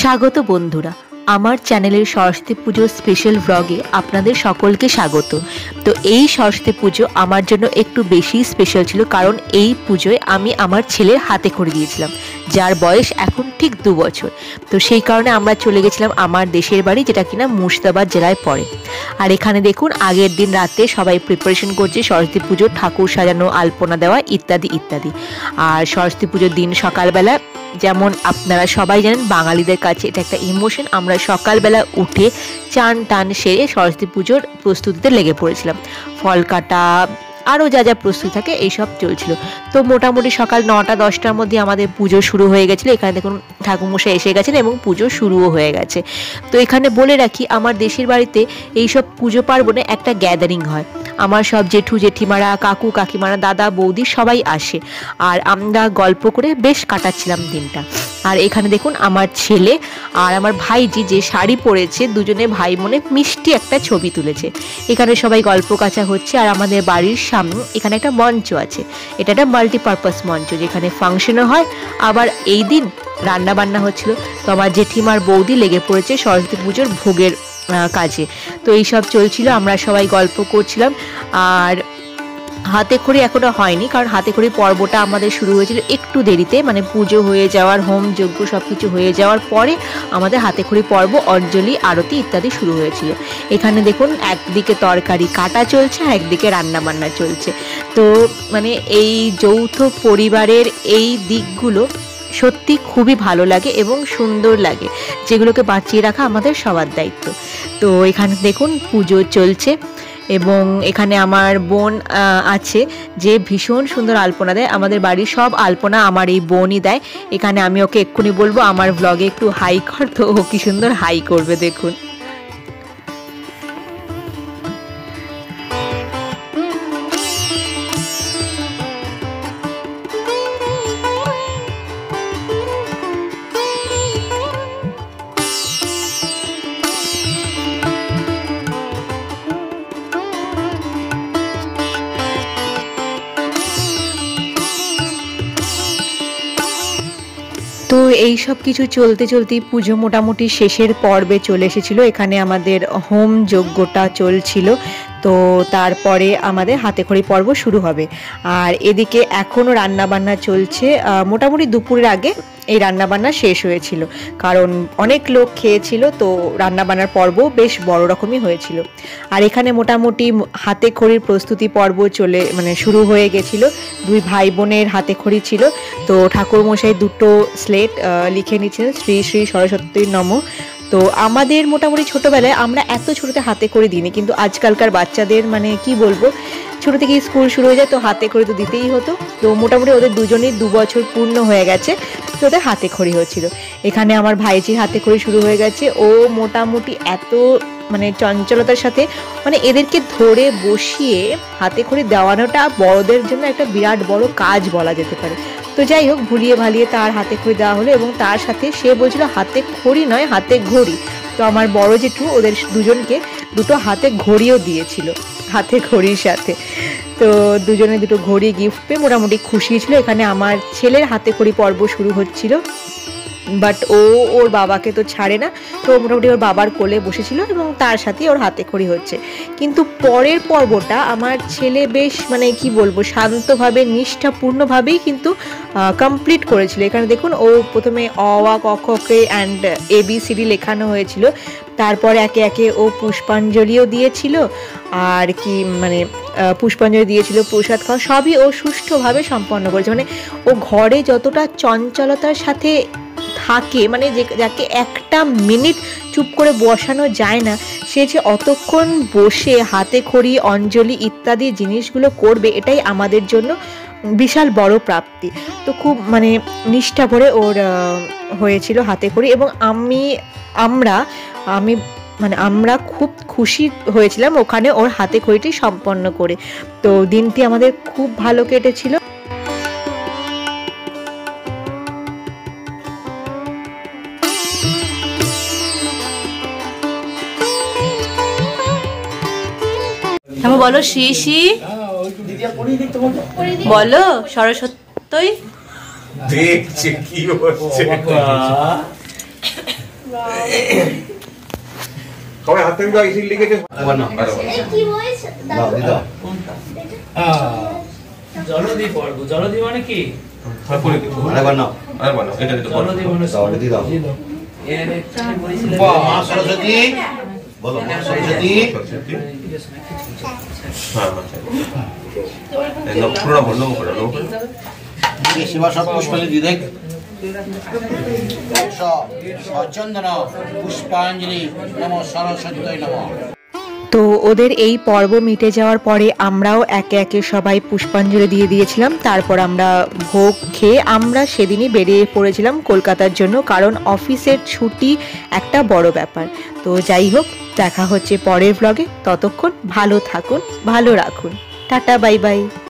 স্বাগত বন্ধুরা, আমার চ্যানেলের সরস্বতী পুজোর স্পেশাল ব্লগে আপনাদের সকলকে স্বাগত। তো এই সরস্বতী পুজো আমার জন্য একটু বেশি স্পেশাল ছিল, কারণ এই পুজোয় আমি আমার ছেলের হাতে খড়ি দিয়েছিলাম, যার বয়স এখন ঠিক 2 বছর। তো সেই কারণে আমরা চলে গেছিলাম আমার দেশের বাড়ি, যেটা কিনা মুর্শিদাবাদ জেলায় পড়ে। আর এখানে দেখুন, আগের দিন রাতে সবাই প্রিপারেশন করছে সরস্বতী পুজোর, ঠাকুর সাজানো, আলপনা দেওয়া ইত্যাদি ইত্যাদি। আর সরস্বতী পুজোর দিন সকালবেলা, যেমন আপনারা সবাই জানেন, বাঙালিদের কাছে এটা একটা ইমোশন, আমরা সকালবেলা উঠে চান টান সেরে সরস্বতী পুজোর প্রস্তুতিতে লেগে পড়েছিলাম। ফল কাটা, আরও যা যা প্রস্তুতি থাকে এইসব চলছিল। তো মোটামুটি সকাল 9টা-10টার মধ্যে আমাদের পুজো শুরু হয়ে গেছিলো। এখানে দেখুন ঠাকুরমশাই এসে গেছেন এবং পুজো শুরুও হয়ে গেছে। তো এখানে বলে রাখি, আমার দেশের বাড়িতে এইসব পুজো পার্বণে একটা গ্যাদারিং হয়। আমার সব জেঠু জেঠিমারা, কাকু কাকিমারা, দাদা বৌদি সবাই আসে, আর আমরা গল্প করে বেশ কাটাচ্ছিলাম দিনটা। আর এখানে দেখুন আমার ছেলে আর আমার ভাইজি যে শাড়ি পরেছে, দুজনে ভাই বোনে মিষ্টি একটা ছবি তুলেছে। এখানে সবাই গল্প কাচা হচ্ছে। আর আমাদের বাড়ির সামনে এখানে একটা মঞ্চ আছে, এটা একটা মাল্টিপারপাস মঞ্চ, যেখানে ফাংশনও হয়, আবার এই দিন রান্না বান্না হচ্ছিল। তো আমার জেঠিমার বৌদি লেগে পড়েছে সরস্বতী পুজোর ভোগের কাজে। তো এইসব চলছিল, আমরা সবাই গল্প করছিলাম। আর হাতে খড়ি এখনো হয়নি, কারণ হাতে খড়ি পর্বটা আমাদের শুরু হয়েছিল একটু দেরিতে, মানে পুজো হয়ে যাওয়ার, হোম যজ্ঞ সব কিছু হয়ে যাওয়ার পরে আমাদের হাতে খড়ি পর্ব, অঞ্জলি, আরতি ইত্যাদি শুরু হয়েছিল। এখানে দেখুন একদিকে তরকারি কাটা চলছে, একদিকে রান্না বান্না চলছে। তো মানে এই যৌথ পরিবারের এই দিকগুলো সত্যি খুবই ভালো লাগে এবং সুন্দর লাগে, যেগুলোকে বাঁচিয়ে রাখা আমাদের সবার দায়িত্ব। তো এখানে দেখুন পুজো চলছে, এবং এখানে আমার বোন আছে যে ভীষণ সুন্দর আলপনা দেয়। আমাদের বাড়ির সব আলপনা আমার এই বোনই দেয়। এখানে আমি ওকে এক্ষুনি বলবো আমার ব্লগে একটু হাই কর, তো ও কি সুন্দর হাই করবে দেখুন। তো এই সব কিছু চলতে চলতেই পুজো মোটামুটি শেষের পর্বে চলে এসেছিলো। এখানে আমাদের হোম যজ্ঞটা চলছিল, তো তারপরে আমাদের হাতে খড়ি পর্ব শুরু হবে। আর এদিকে এখনও রান্নাবান্না চলছে। মোটামুটি দুপুরের আগে এই রান্নাবান্না শেষ হয়েছিল, কারণ অনেক লোক খেয়েছিল, তো রান্নাবান্নার পর্ব বেশ বড় রকমই হয়েছিল। আর এখানে মোটামুটি হাতে খড়ির প্রস্তুতি পর্ব শুরু হয়ে গেছিল। 2 ভাই বোনের হাতে খড়ি ছিল। তো ঠাকুরমশাই 2টো স্লেট লিখে নিয়েছিলেন, শ্রী শ্রী সরস্বতী নমঃ। তো আমাদের মোটামুটি ছোটোবেলায় আমরা এত ছোটোতে হাতে খড়ি দিইনি, কিন্তু আজকালকার বাচ্চাদের মানে কি বলবো, ছোটো থেকে স্কুল শুরু হয়ে যায়, তো হাতে খড়ি তো দিতেই হতো। তো মোটামুটি ওদের দুজনেই 2 বছর পূর্ণ হয়ে গেছে, তো ওদের হাতে খড়ি হচ্ছিল। এখানে আমার ভাইজির হাতে খড়ি শুরু হয়ে গেছে। ও মোটামুটি এত চঞ্চলতার সাথে, এদেরকে ধরে বসিয়ে হাতে খড়ি দেওয়ানোটা বড়দের জন্য একটা বিরাট বড় কাজ বলা যেতে পারে। তো যাই হোক, ভুলিয়ে ভালিয়ে তার হাতে খড়ি দেওয়া হলো, এবং তার সাথে সে বলছিল হাতে খড়ি নয়, হাতে ঘড়ি। তো আমার বড় জেঠু ওদের দুজনকে 2টো হাতে ঘড়িও দিয়েছিল, হাতে ঘড়ির সাথে। তো দুজনে 2টো ঘড়ি গিফট পেয়ে মোটামুটি খুশি ছিল। এখানে আমার ছেলের হাতে খড়ি পর্ব শুরু হচ্ছিল, বাট ওর বাবাকে তো ছাড়ে না, তো মোটামুটি ওর বাবার কোলে বসেছিল এবং তার সাথে ওর হাতে খড়ি হচ্ছে। কিন্তু পরের পর্বটা আমার ছেলে বেশ কি বলবো, শান্তভাবে নিষ্ঠাপূর্ণভাবেই কিন্তু কমপ্লিট করেছিল। এখানে দেখুন, ও প্রথমে অ আ ক খ কে অ্যান্ড ABCD লেখানো হয়েছিল, তারপরে একে একে ও পুষ্পাঞ্জলিও দিয়েছিল, আর কি পুষ্পাঞ্জলি দিয়েছিল, প্রসাদ খাওয়া, সবই ও সুষ্ঠুভাবে সম্পন্ন করেছে। ও ঘরে যতটা চঞ্চলতার সাথে থাকে, যাকে একটা মিনিট চুপ করে বসানো যায় না, সে যে অতক্ষণ বসে হাতে খড়ি, অঞ্জলি ইত্যাদি জিনিসগুলো করবে, এটাই আমাদের জন্য বিশাল বড় প্রাপ্তি। তো খুব নিষ্ঠা ভরে ওর হয়েছিল হাতে খড়ি, এবং আমরা খুব খুশি হয়েছিলাম ওখানে ওর হাতে খড়িটি সম্পন্ন করে। তো দিনটি আমাদের খুব ভালো কেটেছিল। বলো শ্রী শ্রী, বলো সরস্বতী। দেখছে কি হচ্ছে। সবাই হাত থেকে ইসিল লিখেছে জলদি পড়বো। জলদি মানে কি? সরস্বতী বলো, সরস্বতী সেবা সব পুষ্পাঞ্জলি দেখ, চন্দন পুষ্পাঞ্জলি নম সরস্বতী নম। তো ওদের এই পর্ব মিটে যাওয়ার পরে আমরাও একে একে সবাই পুষ্পাঞ্জলি দিয়ে দিয়েছিলাম। তারপর আমরা ভোগ খেয়ে আমরা সেদিনই বেরিয়ে পড়েছিলাম কলকাতার জন্য, কারণ অফিসের ছুটি একটা বড় ব্যাপার। তো যাই হোক, দেখা হচ্ছে পরের ব্লগে। ততক্ষণ ভালো থাকুন, ভালো রাখুন। Tata, bye bye.